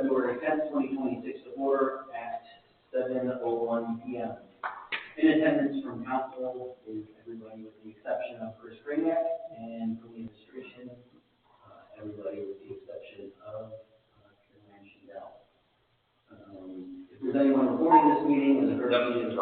February 10th, 2026 to order at 7:01 p.m. In attendance from council is everybody with the exception of Chris Graniak, and from the administration, everybody with the exception of Caroline Shindell. If there's anyone recording this meeting as a courtesy to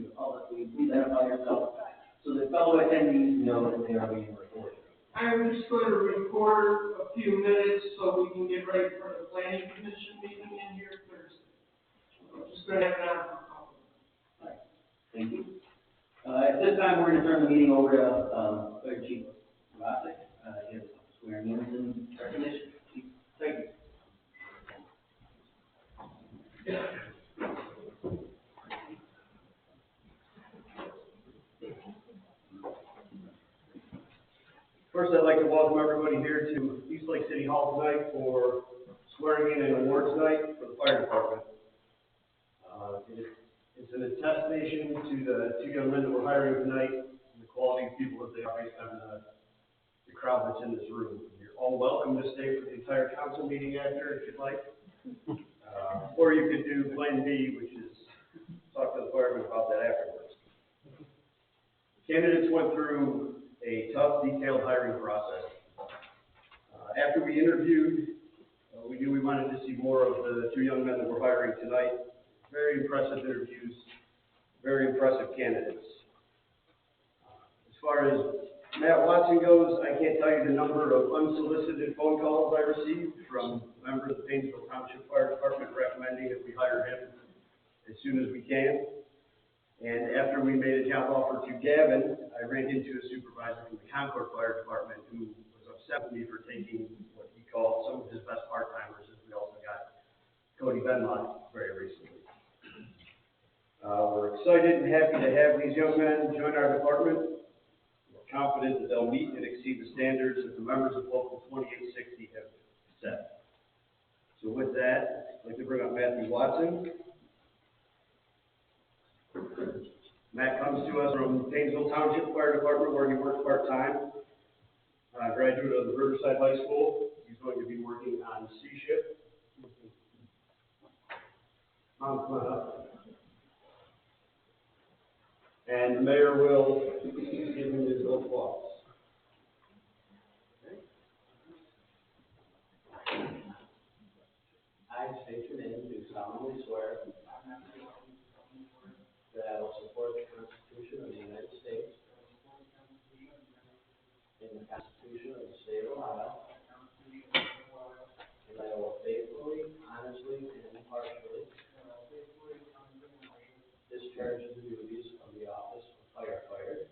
the public, will you please identify yourself so that fellow attendees know that they are being recorded. I'm just going to record a few minutes so we can get ready for the planning commission meeting in here Thursday. I'm just going to have it on for a couple. All right, thank you. At this time, we're going to turn the meeting over to Fire Chief Rosick. He has swearing in and recognition. Thank you. First, I'd like to welcome everybody here to Eastlake City Hall tonight for swearing in and awards night for the fire department. It's an attestation to the two young men that we're hiring tonight and the quality of people that they are based on the crowd that's in this room. You're all welcome to stay for the entire council meeting after if you'd like. Or you could do plan B, which is talk to the firemen about that afterwards. Candidates went through a tough, detailed hiring process. After we interviewed, we knew we wanted to see more of the two young men that we're hiring tonight. Very impressive interviews, very impressive candidates. As far as Matt Watson goes, I can't tell you the number of unsolicited phone calls I received from members of the Painesville Township Fire Department recommending that we hire him as soon as we can. And after we made a job offer to Gavin, I ran into a supervisor from the Concord Fire Department who was upset with me for taking what he called some of his best part-timers, as we also got Cody Benmont very recently. We're excited and happy to have these young men join our department. We're confident that they'll meet and exceed the standards that the members of Local 2860 have set. So with that, I'd like to bring up Matthew Watson. Matt comes to us from Painesville Township Fire Department, where he works part-time. Graduate of the Riverside High School. He's going to be working on C shift. Mom, come on up. And the mayor will give him his oath of office. I state your name, do solemnly swear that I will support the Constitution of the United States and the Constitution of the State of Ohio, and I will faithfully, honestly, and impartially discharge the duties of the office of firefighter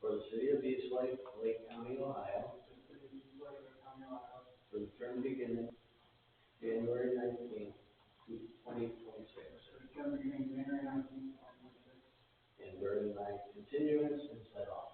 for the city of Eastlake, Lake County, Ohio, for the term beginning January 19th, 2026. And during my continuance in said office.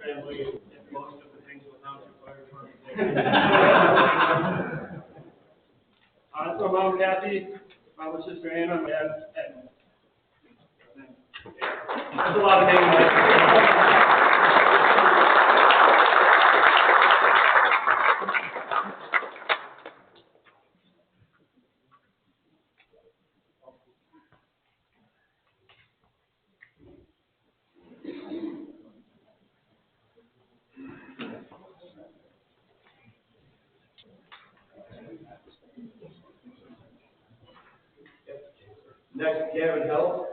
Family and most of the Painesville Township Fire Department. So Mom Kathy, my sister Anna, my dad Edmund. That's a lot of names. Next, Gavin Help.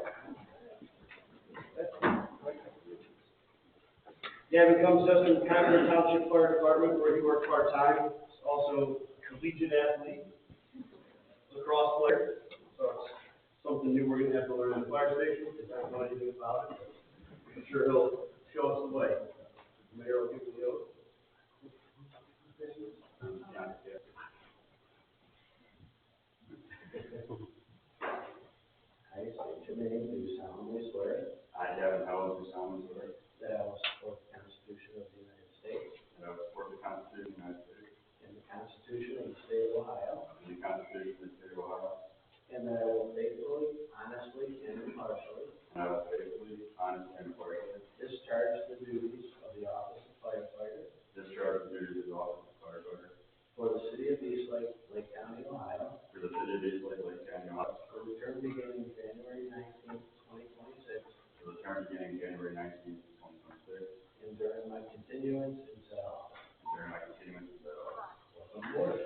Gavin comes to us from Concord Township Fire Department, where he works part-time. also collegiate athlete, lacrosse player. So it's something new we're gonna have to learn in the fire station, because I don't know anything about it. I'm sure he'll show us the way. Mayor will give you the oath. I state your name, do solemnly swear I, Gavin Howell, do solemnly swear that I will support the Constitution of the United States that I will support the Constitution of the United States and the Constitution of the State of Ohio, and the Constitution of the State of Ohio, and that I will faithfully, honestly, and impartially and I will faithfully, honestly, and impartially discharge the duties of the office of firefighter discharge the duties of the office of firefighter for the city of East Lake, Lake County, Ohio, for the city of East Lake, Lake County, Ohio, for the term beginning January 19th, 2026, for the term beginning January 19th, 2026, and during my continuance in said office. during my continuance in said office. Welcome aboard.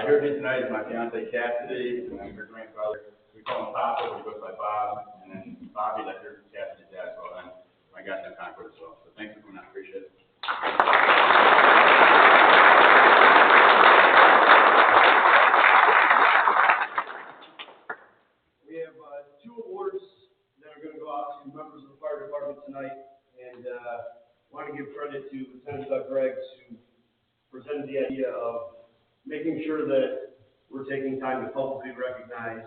Here with me tonight is my fiancee Cassidy, and then her grandfather. We call him Papa, but he goes by Bob, and then Bobby, like her Cassidy's dad, so then my guy's in Concord as well. So thanks for coming out, appreciate it. We have two awards that are going to go out to members of the fire department tonight, and want to give credit to Lieutenant Doug Greggs, who presented the idea of making sure that we're taking time to publicly recognize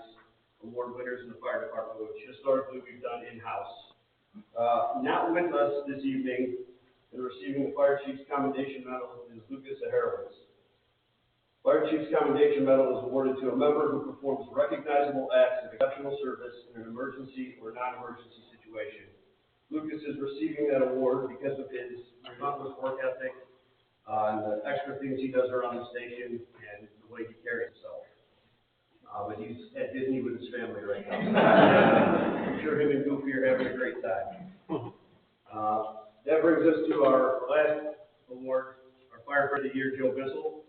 award winners in the fire department, which historically we've done in-house. Not with us this evening and receiving the Fire Chief's Commendation Medal is Lucas Aharowitz. Fire Chief's Commendation Medal is awarded to a member who performs recognizable acts of exceptional service in an emergency or non-emergency situation. Lucas is receiving that award because of his relentless work ethic, and the extra things he does around the station and the way he carries himself. But he's at Disney with his family right now. I'm sure him and Goofy are having a great time. That brings us to our last award, our Firefighter of the Year, Joe Bissell.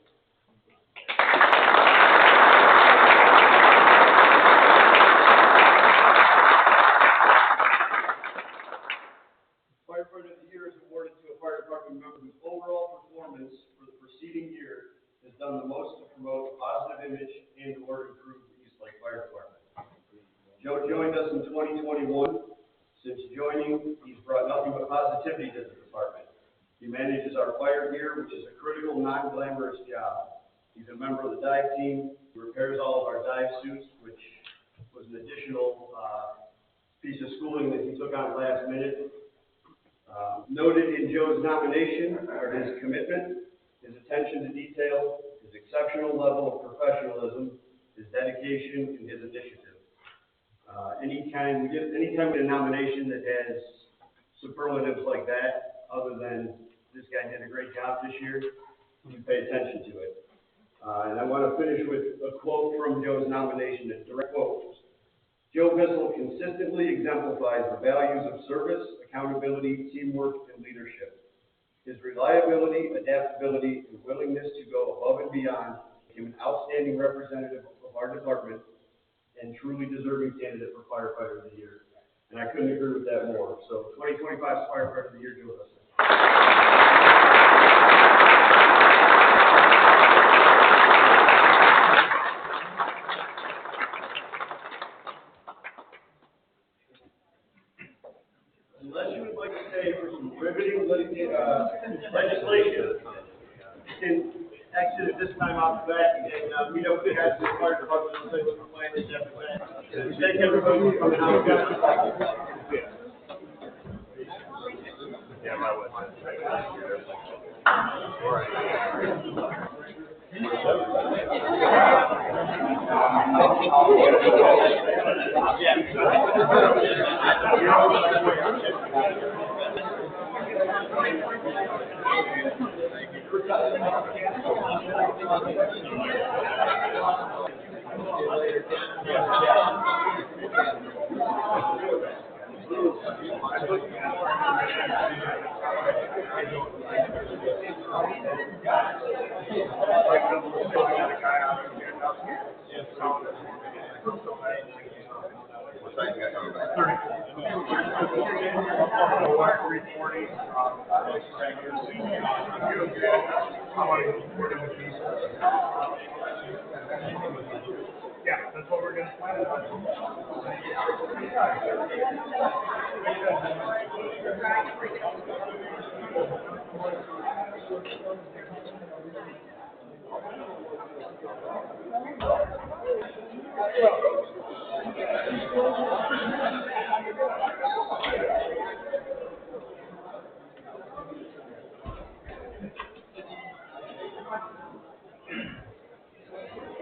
Firefighter of the Year is awarded to a fire department member whose overall performance for the preceding year has done the most to promote a positive image and or improve the East Lake Fire Department. Joe joined us in 2021. Since joining, he's brought nothing but positivity to the department. He manages our fire gear, which is a critical, non-glamorous job. He's a member of the dive team. He repairs all of our dive suits, which was an additional piece of schooling that he took on last minute. Noted in Joe's nomination are his commitment, his attention to detail, his exceptional level of professionalism, his dedication, and his initiative. Anytime we get a nomination that has superlatives like that, other than this guy did a great job this year, you pay attention to it. And I want to finish with a quote from Joe's nomination, a direct quote. Joe Bissell consistently exemplifies the values of service, accountability, teamwork, and leadership. His reliability, adaptability, and willingness to go above and beyond make him an outstanding representative of our department and truly deserving candidate for Firefighter of the Year. And I couldn't agree with that more. So 2025 Firefighter of the Year, Joe Bissell. Unless you would like to say for some riveting legislation. And actually, this time I'll be back and meet up with the guys that part of the legislative plan this afternoon. Thank everybody for coming out. Yeah, my wife. Yeah, that's what we're gonna plan on.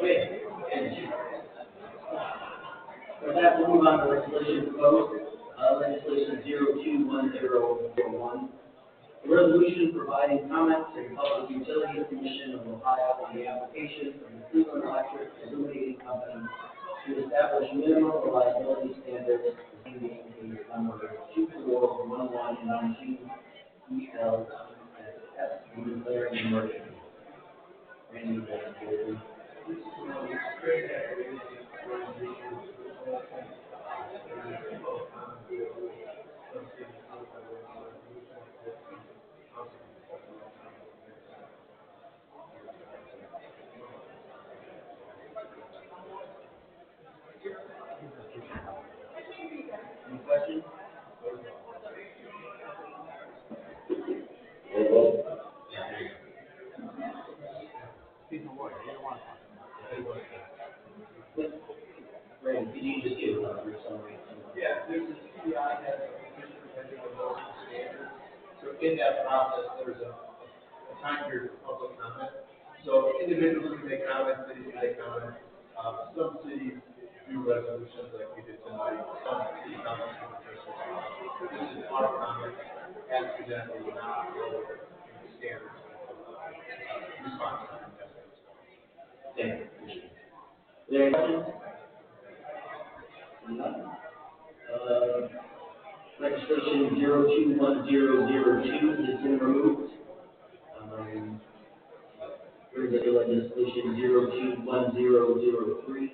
Okay. With that, we'll move on to legislation proposed, legislation 021001. A resolution providing comments to the Public Utilities Commission of Ohio on the application from the Cleveland Electric Illuminating Company to establish minimum reliability standards containing case number 241112 EL and declaring an emergency. Randy, please. Any questions? Randy, could you just give a brief summary? Yeah, there's a CDI has a petition pending on those standards. So in that process, there's a time period for public comment. So individuals can make comments, cities can make comments. Some cities do resolutions like we did tonight. Some city councils do resolutions. This is our comment as presented, not the standards. Response time. Thank you. Are there any questions? None. Legislation 021002 has been removed. Brings us to legislation 021003.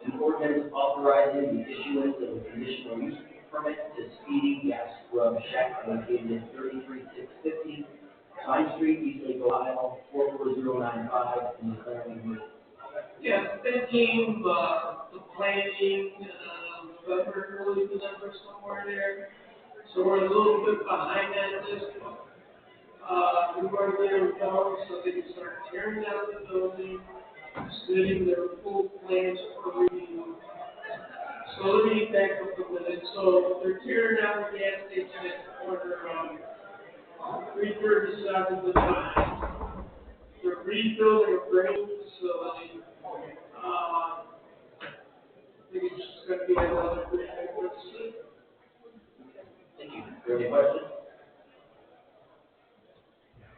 An ordinance authorizing the issuance of a conditional use permit to Speedy Gas Scrub Shack located at 33650 Pine Street, East Lake, Ohio, 44095, and declaring emergency. Yeah, that came, the planning, November, early December, somewhere there. So we're a little bit behind that list. We were there with them, so they can start tearing down the building, submitting their full plans for review. So let me back up a minute. So they're tearing down the gas station at the corner of 337 to 9. They're rebuilding a grain facility. I think it's just gonna be another great facility. Thank you. Are there any questions?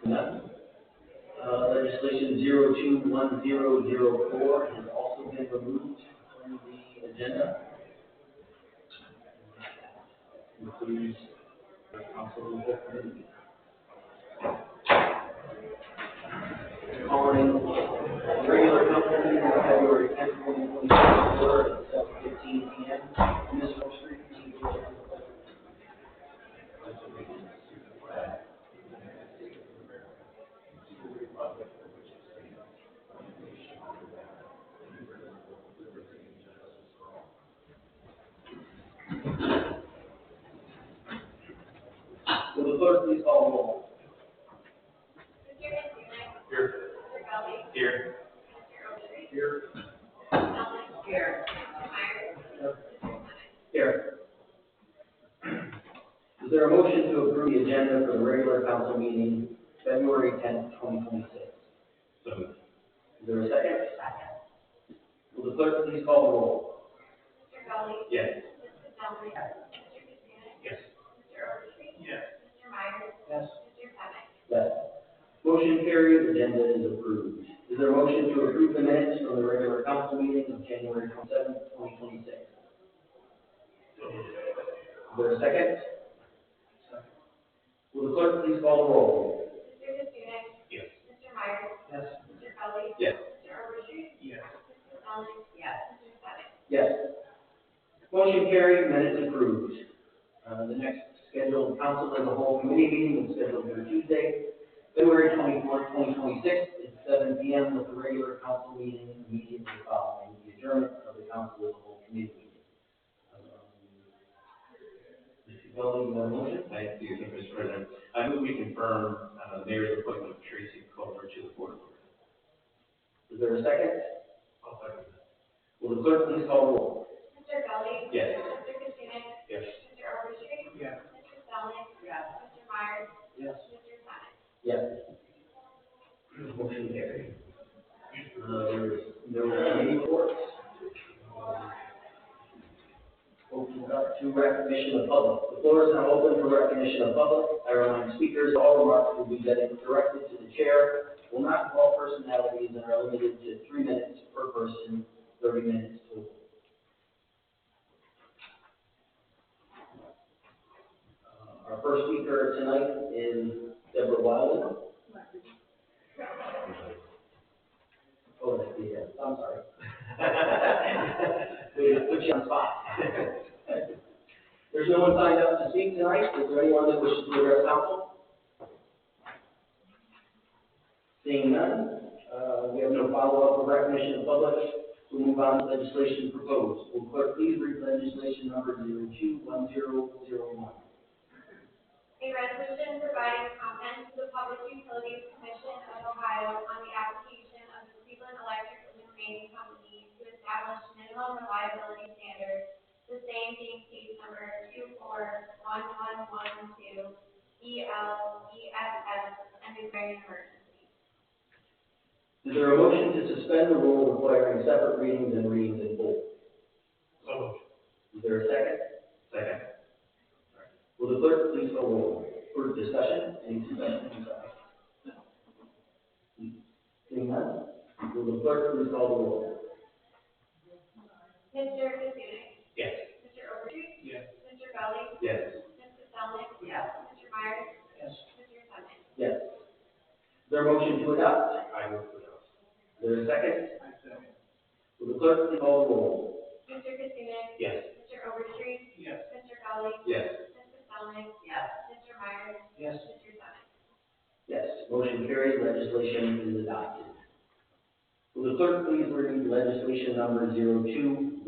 None. Legislation 021004 has also been removed from the agenda. Includes the council committee. Calling regular council meeting on February 10th, 2024 at 7:15 p.m. Ms. Street. Will the clerk please call the roll? Here. Here. Here. Here. Is there a motion to approve the agenda for the regular council meeting, February 10th, 2026? So moved. Is there a second? Will the clerk please call the roll? Yes. Yes. Yes. Yes. Motion carried, agenda is approved. Is there a motion to approve the minutes from the regular council meeting of January 27th, 2026? Is there a second? Will the clerk please call the roll? Yes. Yes. Yes. Yes. Motion carried, minutes approved. The next scheduled council as a whole committee meeting is scheduled for Tuesday, February 24th, 2026, at 7 p.m. with the regular council meeting immediately following the adjournment of the council as a whole committee meeting. Mr. Gully, you have a motion? Thank you, Mr. President. I move we confirm the mayor's appointment of Tracy Culver to the board of Aldermen. Is there a second? I'll second that. Will the clerk please call the roll? Yes. Yes. Yes. Yes. Motion carried. There's no committee reports. Open up to recognition of public. The floor is now open for recognition of public. I remind speakers all remarks will be directed to the chair, will not involve personalities, and are limited to 3 minutes per person, 30 minutes total. Our first speaker tonight is Deborah Wilden. Oh, that's the end. I'm sorry. We put you on the spot. There's no one signed up to speak tonight. Is there anyone that wishes to address council? Seeing none, we have no follow-up or recognition of public. We'll move on to legislation proposed. Will clerk please read legislation number 021001? A resolution providing comment to the Public Utilities Commission of Ohio on the application of the Cleveland Electric Illuminating Company to establish minimum reliability standards, the same being case number 241112 ELEFS, and declaring an emergency. Is there a motion to suspend the rule requiring separate readings and readings in full? So moved. Is there a second? Second. Will the clerk please call roll? For discussion, any discussion? Seeing none, will the clerk please call the roll? Mr. Kaczynski. Yes. Mr. Overstreet. Yes. Mr. Gully. Yes. Mrs. Selnick. Yes. Mr. Myers. Yes. Mr. Summitt. Yes. Is there a motion to adopt? I move to adopt. Is there a second? I second. Will the clerk please call the roll? Mr. Kaczynski. Yes. Mr. Overstreet. Yes. Mr. Gully. Yes. Mrs. Selnick. Yes. Mr. Myers. Yes. Mr. Summitt. Yes. Motion carries. Legislation is adopted. Will the clerk please read legislation number 021003?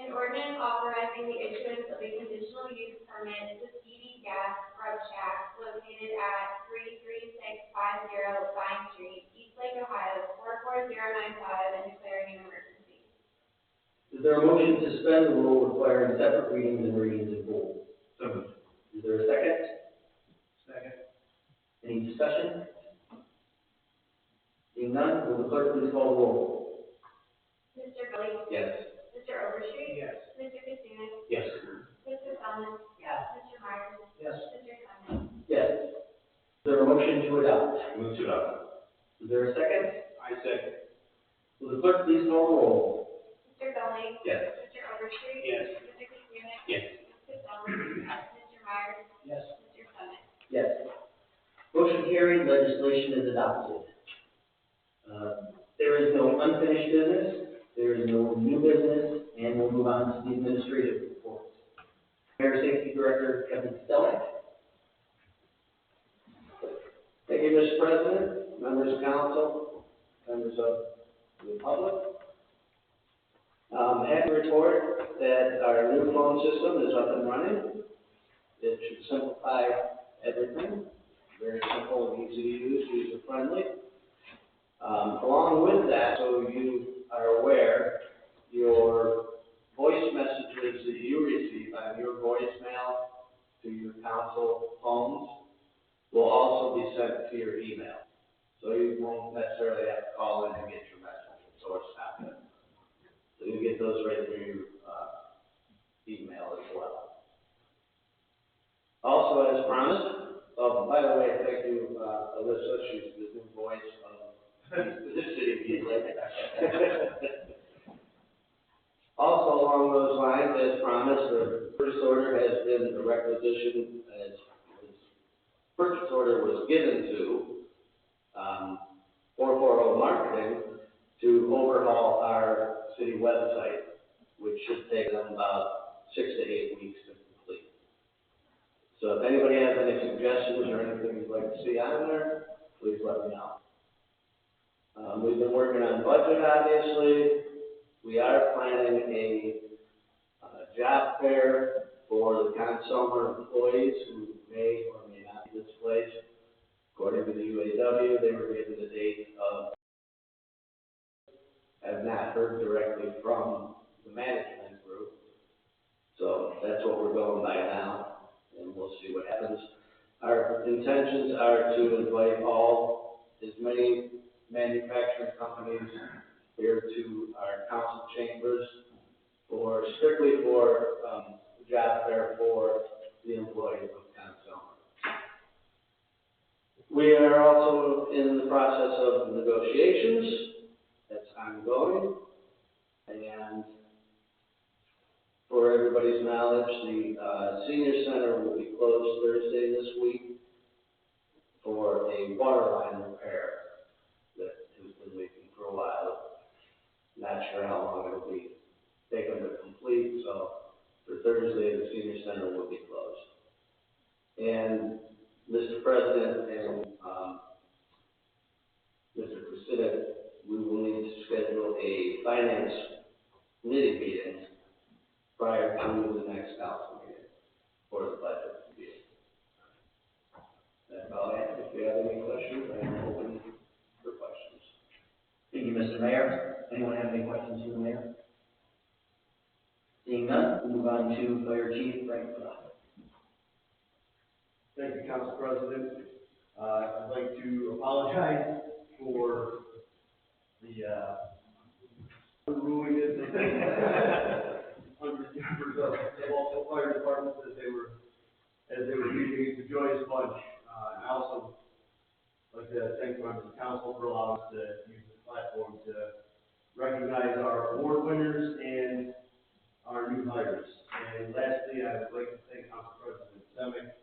An ordinance authorizing the issuance of a conditional use permit to Speedy Gas Grub Shack located at 33650 Vine Street, Eastlake, Ohio, 44095, and declaring an emergency. Is there a motion to suspend the rule requiring separate readings and readings in full? So moved. Is there a second? Second. Any discussion? Seeing none, will the clerk please call the roll? Mr. Gully. Yes. Mr. Overstreet. Yes. Mr. Kaczynski. Yes. Mrs. Selnick. Yes. Mr. Myers. Yes. Mr. Summitt. Yes. Is there a motion to adopt? Move to adopt. Is there a second? I second. Will the clerk please call the roll? Mr. Gully. Yes. Mr. Overstreet. Yes. Mr. Kaczynski. Yes. Mrs. Selnick. Mr. Myers. Yes. Mr. Summitt. Yes. Motion carried, legislation is adopted. There is no unfinished business, there is no new business, and we'll move on to the administrative reports. Mayor Safety Director Kevin Stellick. Thank you, Mr. President, members of council, members of the public. Happy to report that our new phone system is up and running. It should simplify everything. Very simple, easy to use, user friendly. Along with that, so you are aware, your voice messages that you receive on your voicemail to your council phones will also be sent to your email. So you won't necessarily have to call in and get your message or stop it. So you get those right through your email as well. Also, as promised, by the way, thank you, Alyssa, she's the new voice of the city of Eastlake. Also, along those lines, as promised, the purchase order has been a requisition, as purchase order was given to 440 Marketing to overhaul our city website, which should take them about 6 to 8 weeks to complete. So if anybody has any suggestions or anything you'd like to see on there, please let me know. We've been working on budget, obviously. We are planning a job fair for the consumer employees who may or may not be displaced. According to the UAW, they were given the date of, have not heard directly from the management group. So that's what we're going by now, and we'll see what happens. Our intentions are to invite as many manufacturing companies here to our council chambers strictly for job fair for the employees of Consummer. We are also in the process of negotiations. That's ongoing. And for everybody's knowledge, the senior center will be closed Thursday this week for a water line repair that has been leaking for a while. Not sure how long it'll be taken to complete, so for Thursday, the senior center will be closed. And Mr. President and Mr. President, we will need to schedule a finance committee meeting prior to the next council meeting for the budget meeting. That's all I have. If you have any questions, I am open for questions. Thank you, Mr. Mayor. Anyone have any questions for the mayor? Seeing none, we'll move on to Fire Chief Frank Fennell. Thank you, Council President. I'd like to apologize for the ruling it. Hundreds members of multiple fire departments as they were leaving. It's a joyous bunch. And I also like to thank members of council for allowing us to use this platform to recognize our award winners and our new hires. And lastly, I would like to thank Council President Semick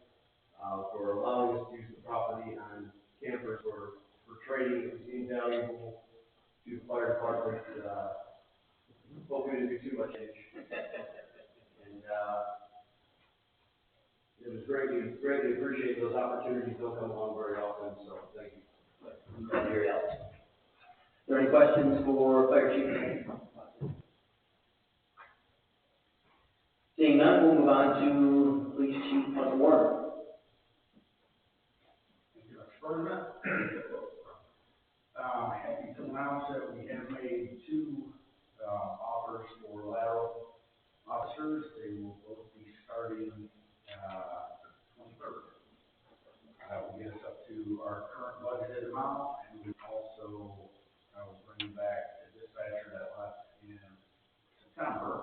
for allowing us to use the property on campus for training. It seemed valuable to the fire department. Hope we didn't do too much age. And it was greatly appreciated. Those opportunities don't come along very often, so thank you. I'm glad to hear it. Are there any questions for Fire Chief? Seeing none, we'll move on to Police Chief Mike Warren. Thank you, Dr. Bergman. Happy to announce that we have made 2 offers for lateral officers. They will both be starting 23rd. That will get us up to our current budgeted amount, and we also will bring back the dispatcher that left in September.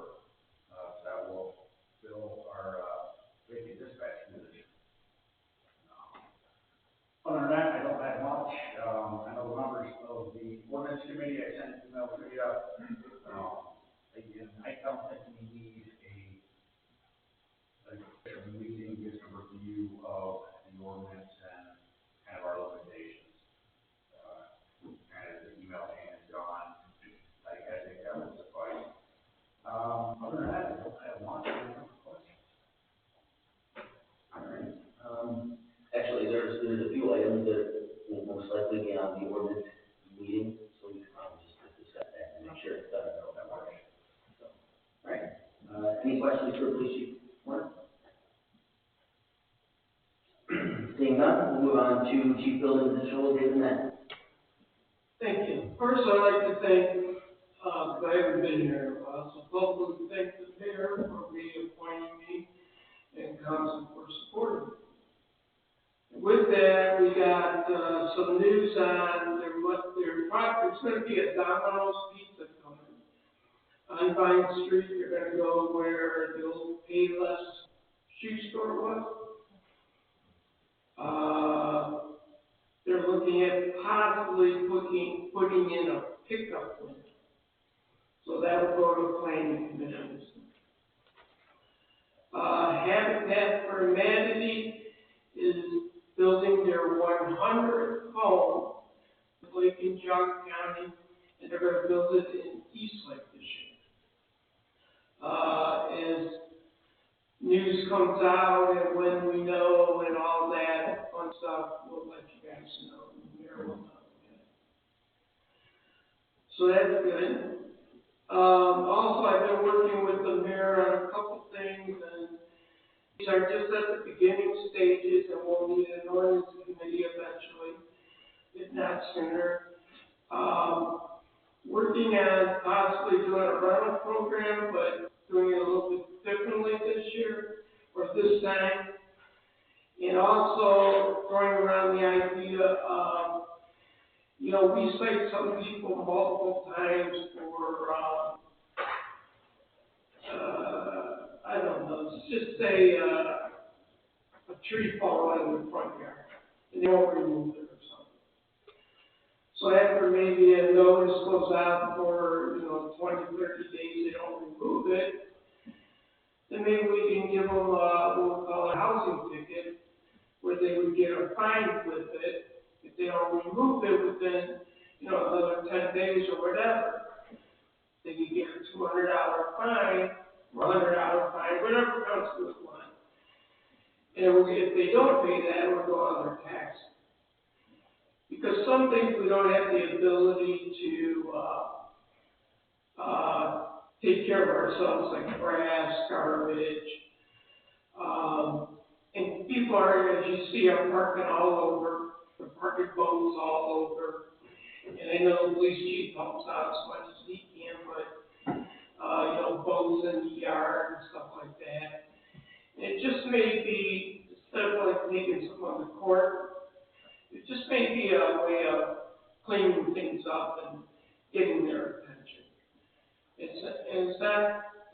So that will fill our vacant dispatch position. Other than that, I don't have much. I know the members of the ordinance committee, I sent an email to you. Again, I don't think we need a meeting, just a review of the ordinance and kind of our limitations. Kind of the email chain is gone. I think that would suffice. Other than that, I don't have much. All right. Actually, there's a few items that will most likely be on the ordinance meeting, so we can probably just discuss that and make sure it's done. That works. So, Chief Building Official David Mann. Thank you. First, I'd like to thank, because I haven't been here in a while, so publicly thank the mayor for reappointing me and council for supporting me. And with that, we got, some news on there's gonna be a Domino's Pizza coming. On Vine Street, they're gonna go where the old Payless shoe store was. They're looking at possibly putting in a pickup window. So that will go to planning commission. Habitat for Humanity is building their 100th home in Lake and Jog County, and they're gonna build it in Eastlake this year. As news comes out and when we know and all that fun stuff, we'll let you guys know. The mayor will know. So that's good. Also, I've been working with the mayor on a couple things, and these are just at the beginning stages, and we'll need an ordinance committee eventually, if not sooner. Working on possibly doing a rental program, but doing it a little bit differently this year, or this time. And also throwing around the idea of, we cite some people multiple times for, I don't know, let's just say, a tree falling in the front yard, and they won't remove it or something. So after maybe a notice goes out for, 20, 30 days, they don't remove it, then maybe we can give them what we'll call a housing ticket, where they would get a fine with it. If they don't remove it within, another 10 days or whatever, they could get a $200 fine, or $100 fine, whatever council would want. And if they don't pay that, it would go on their tax. Because some things we don't have the ability to take care of ourselves, like grass, garbage. And people are, as you see, are parking all over. They're parking boats all over. And I know the police chief helps out as much as he can, but, boats in the yard and stuff like that. And it just may be, instead of like taking someone to court, it just may be a way of cleaning things up and getting their attention. It's not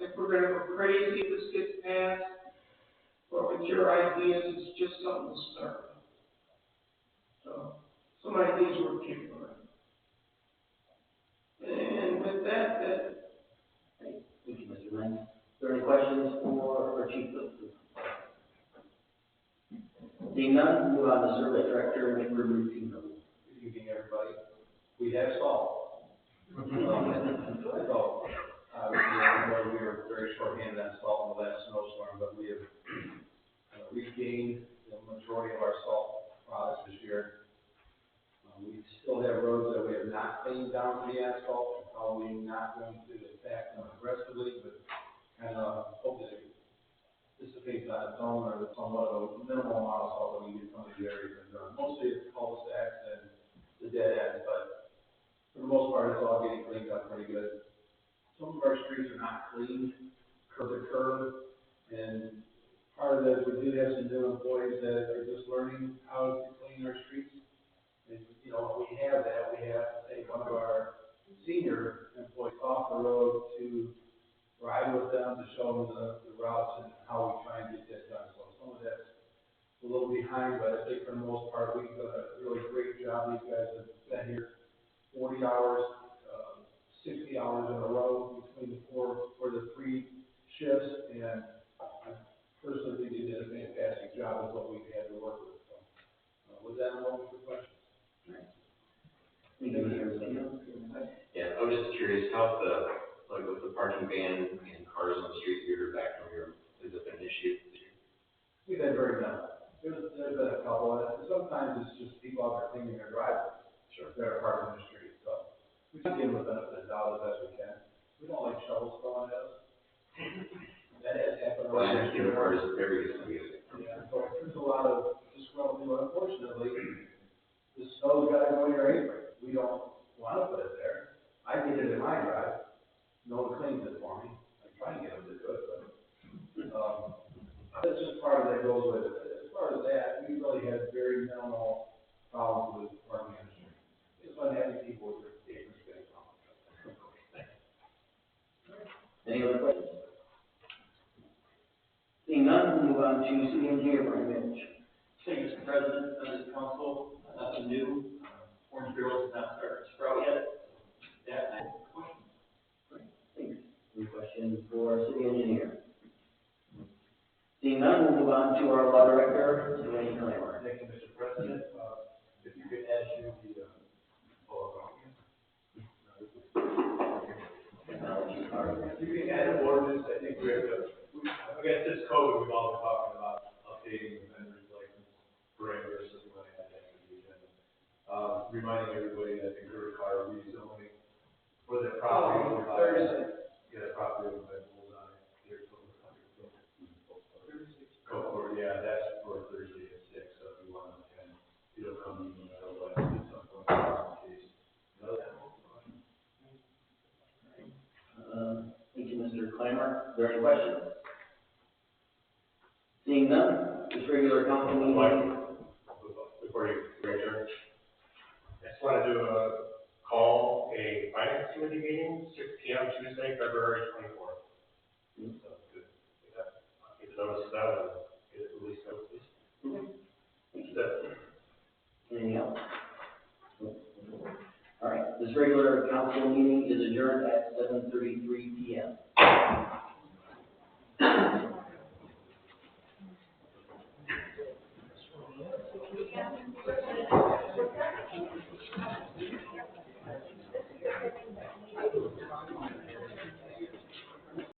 like we're going to go crazy if this gets passed, but with your ideas, it's just something to start with. So, some ideas were kicking around. And with that, Thank you, Mr. Lynn. Are there any questions for our Chief Building? Seeing none, move on to Survey Director and Routine. Good evening, everybody. We have salt. So, obviously, we were very short-handed on salt in the last snowstorm, but we have regained the majority of our salt products this year. We still have roads that we have not cleaned down to the asphalt, and probably not going to attack them aggressively, but kind of hope that it dissipates on its own, or somewhat of a minimal amount of salt that we get some of these areas. And mostly it's cul-de-sacs and the dead ends, but for the most part, it's all getting cleaned up pretty good. Some of our streets are not cleaned curb to curb, and part of that is we do have some new employees that are just learning how to clean our streets. And, we have that. We have, say, one of our senior employees off the road to ride with them to show them the routes and how we try and get that done. So some of that's a little behind, but I think for the most part, we've done a really great job. These guys have been here 40 hours, 60 hours in a row between the three shifts, and I personally think they did a fantastic job with what we've had to work with. So, with that, I'm open for questions. Thank you, Yeah, I was just curious, how's with the parking ban and cars on the street here back from here, has it been an issue? We've had very minimal. There's been a couple, and sometimes it's just people out there cleaning their driveways. Sure. That are parked in the street, so we just give them the benefit of the doubt as best we can. We don't like shovels thrown at us. That has happened. Well, I understand the cars, everybody's going to get it. Yeah, so there's a lot of disgruntled people. Unfortunately, we don't wanna put it there. I did it in my drive, no one cleans it for me, I try to get them to do it, but, that's just part of that goes with it. As far as that, we really had very minimal problems with our management. It's unhappy people with their papers getting wrong. Any other questions? Seeing none, we'll move on to city engineer, Brian Mitch. Thank you, Mr. President, members of council, nothing new, orange barrels have not started to sprout yet. Yeah, I have questions. Thanks. Any questions for city engineer? Seeing none, we'll move on to our law director, Dwayne Clammer. Thank you, Mr. President. If you could add to the, Technology card. you can add an ordinance, I think we have to, I guess this code, we've all been talking about updating the vendor's license parameters, so we want to add that to the agenda. Reminding everybody that they could require rezoning for their property. Thursday. Yeah, property owned by Bullseye, here's what we're talking about. Go for it, yeah, that's for Thursday at 6, so if you want to attend, it'll come in, otherwise, at some point, in case. Thank you, Mr. Clammer. Are there any questions? Seeing none, this regular council meeting. Before you adjourn, I just want to do call a finance committee meeting, 6 p.m. Tuesday, February 24th. So good. Get the notice out and get it released notice. Anything else? All right, this regular council meeting is adjourned at 7:33 p.m. Yeah.